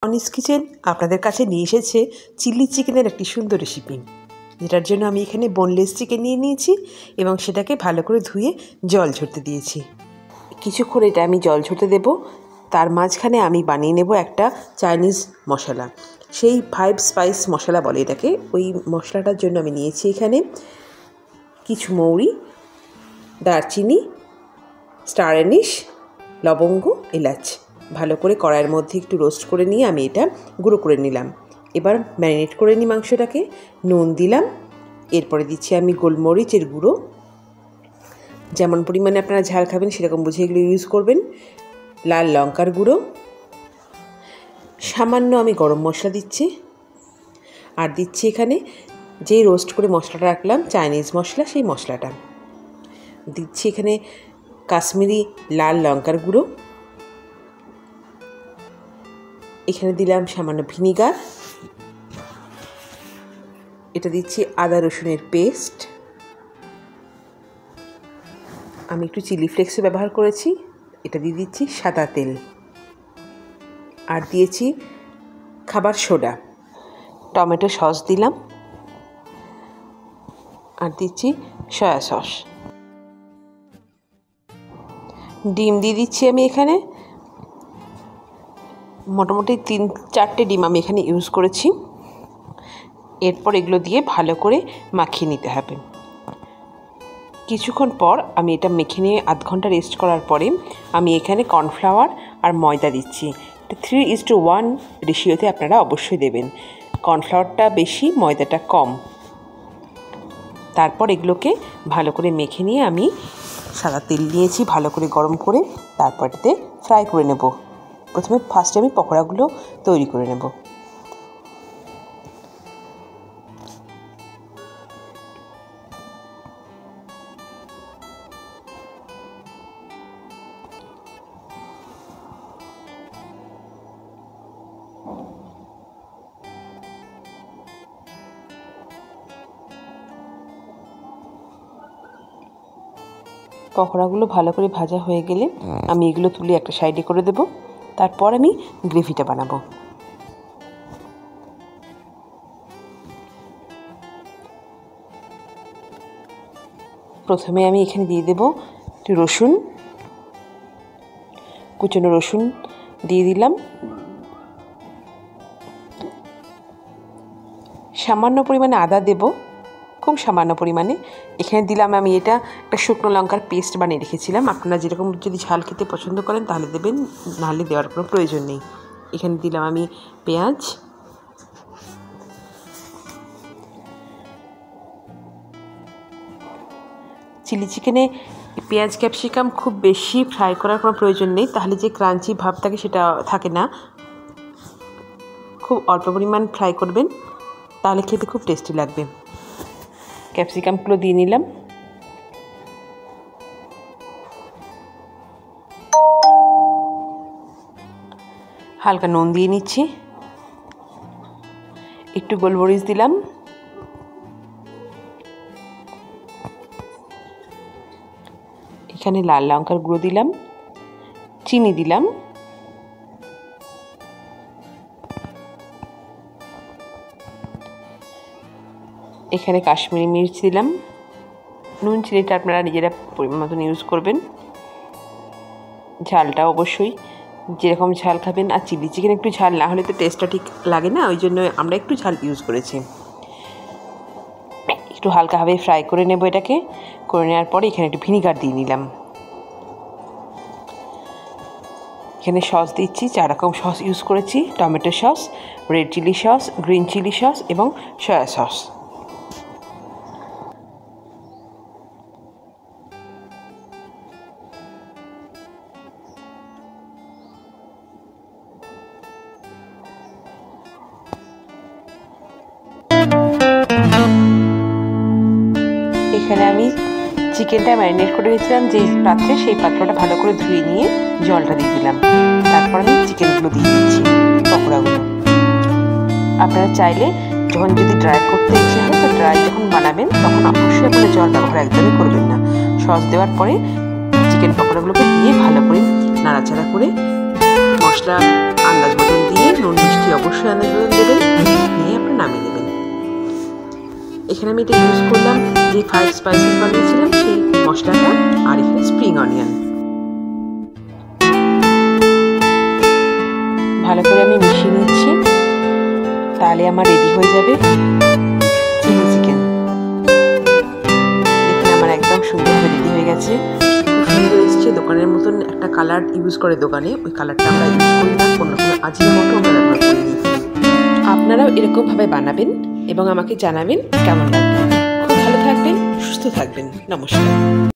Anis kitchen আপনাদের কাছে নিয়ে এসেছে চিলি চিকেনের একটি সুন্দর রেসিপি, যেটার জন্য আমি এখানে বোনলেস চিকেন নিয়ে নিয়েছি এবং সেটাকে ভালো করে ধুয়ে জল ঝরতে দিয়েছি। কিছুক্ষণ এটা আমি জল ঝরতে দেব। তার মাঝখানে আমি বানিয়ে নেব একটা চাইনিজ মশলা, সেই 5 স্পাইস মশলা বলে এটাকে। ওই মশলাটার জন্য আমি নিয়েছি এখানে কিছু মৌরি, দারচিনি, স্টার অ্যানিশ, লবঙ্গ, এলাচ। ভালো করে কড়াইয়ের মধ্যে একটু রোস্ট করে নিয়ে আমি এটা গুঁড়ো করে নিলাম। এবার ম্যারিনেট করে নিই মাংসটাকে। নুন দিলাম, এরপরে দিচ্ছি আমি গোলমরিচের গুঁড়ো। যেমন পরিমাণে আপনারা ঝাল খাবেন সেরকম বুঝে এগুলো ইউজ করবেন। লাল লঙ্কার গুঁড়ো, সামান্য আমি গরম মশলা দিচ্ছি, আর দিচ্ছি এখানে যেই রোস্ট করে মশলাটা রাখলাম চাইনিজ মশলা, সেই মশলাটা দিচ্ছি। এখানে কাশ্মীরি লাল লঙ্কার গুঁড়ো, এখানে দিলাম সামান্য ভিনিগার, এটা দিচ্ছি আদা রসুনের পেস্ট, আমি একটু চিলি ফ্লেক্সও ব্যবহার করেছি, এটা দিয়ে দিচ্ছি সাদা তেল, আর দিয়েছি খাবার সোডা, টমেটো সস দিলাম, আর দিচ্ছি সয়া সস। ডিম দিয়ে দিচ্ছি আমি এখানে মোটামুটি 3-4টে ডিম আমি এখানে ইউজ করেছি। এরপর এগুলো দিয়ে ভালো করে মাখিয়ে নিতে হবে। কিছুক্ষণ পর আমি এটা মেখে নিয়ে আধ ঘন্টা রেস্ট করার পরে আমি এখানে কর্নফ্লাওয়ার আর ময়দা দিচ্ছি। 3:1 রেশিওতে আপনারা অবশ্যই দেবেন, কর্নফ্লাওয়ারটা বেশি, ময়দাটা কম। তারপর এগুলোকে ভালো করে মেখে নিয়ে আমি সাদা তেল নিয়েছি ভালো করে গরম করে, তারপর এটাতে ফ্রাই করে নেব। ফার্স্টে আমি পকোড়াগুলো তৈরি করে নেব। পকোড়াগুলো ভালো করে ভাজা হয়ে গেলে আমি এগুলো তুলে একটা সাইডে করে দেব। তারপর আমি গ্রেভিটা বানাবো। প্রথমে আমি এখানে দিয়ে দেব একটু রসুন, কুচনো রসুন দিয়ে দিলাম, সামান্য পরিমাণে আদা দেব, খুব সামান্য পরিমাণে। এখানে দিলাম আমি এটা একটা শুকনো লঙ্কার পেস্ট বানিয়ে রেখেছিলাম। আপনারা যেরকম যদি ঝাল খেতে পছন্দ করেন তাহলে দেবেন, নাহলে দেওয়ার কোনো প্রয়োজন নেই। এখানে দিলাম আমি পেঁয়াজ, চিলি চিকেনে পেঁয়াজ ক্যাপসিকাম খুব বেশি ফ্রাই করার কোনো প্রয়োজন নেই, তাহলে যে ক্রাঞ্চি ভাব থাকে সেটা থাকে না। খুব অল্প পরিমাণ ফ্রাই করবেন, তাহলে খেতে খুব টেস্টি লাগবে। ক্যাপসিকামগুলো দিয়ে নিলাম, হালকা নুন দিয়ে নিচ্ছি, একটু গোলমরিচ দিলাম, এখানে লাল লঙ্কার গুঁড়ো দিলাম, চিনি দিলাম, এখানে কাশ্মীরি মির্চ দিলাম। নুন চিনিটা আপনারা নিজেরা পরিমাণ মতন ইউজ করবেন, ঝালটা অবশ্যই যেরকম ঝাল খাবেন। আর চিলি চিকেন একটু ঝাল না হলে তো টেস্টটা ঠিক লাগে না, ওই জন্য আমরা একটু ঝাল ইউজ করেছি। একটু হালকাভাবে ফ্রাই করে নেব এটাকে। করে নেওয়ার পরে এখানে একটু ভিনিগার দিয়ে নিলাম। এখানে সস দিচ্ছি, 4 রকম সস ইউজ করেছি, tomato sauce, red chilli sauce, green chilli sauce এবং সয়া সস। এখানে আমি চিকেনটা ম্যারিনেট করে রেখেছিলাম যেই পাত্রে, সেই পাত্রটা ভালো করে ধুয়ে নিয়ে জলটা দিয়ে দিলাম। তারপর আমি চিকেনগুলো দিয়ে দিচ্ছি, পকোড়াগুলো। আপনারা চাইলে যখন যদি ড্রাই করতে ইচ্ছে হয়, তো ড্রাই যখন বানাবেন তখন অবশ্যই আপনারা জল ব্যবহার একদমই করবেন না। সস দেওয়ার পরে চিকেন পকোড়াগুলোকে দিয়ে ভালো করে নাড়াচাড়া করে মশলা আন্দাজ মতন দিয়ে, নুন মিষ্টি অবশ্যই আন্দাজ মতন দেবেন, নিয়ে আপনি নামিয়ে দেবেন। এখানে আমি এটা ইউজ করলাম যে 5 স্পাইসেস বানিয়েছিলাম সেই মশলাটা, আর এখানে স্প্রিং অনিয়ন। ভালো করে আমি মিশিয়ে নিচ্ছি, তাহলে আমার রেডি হয়ে যাবে চিলি চিকেন। দেখুন আমার একদম সুন্দরভাবে রেডি হয়ে গেছে, খুব সুন্দর এসছে। দোকানের মতন একটা কালার ইউজ করে দোকানে, ওই কালারটা আমরা ইউজ করি না, কোনো রকম আজিনোমোটো আমরা ব্যবহার করিনি। আপনারাও এরকমভাবে বানাবেন এবং আমাকে জানাবেন কেমন লাগবে। খুব ভালো থাকবেন, সুস্থ থাকবেন। নমস্কার।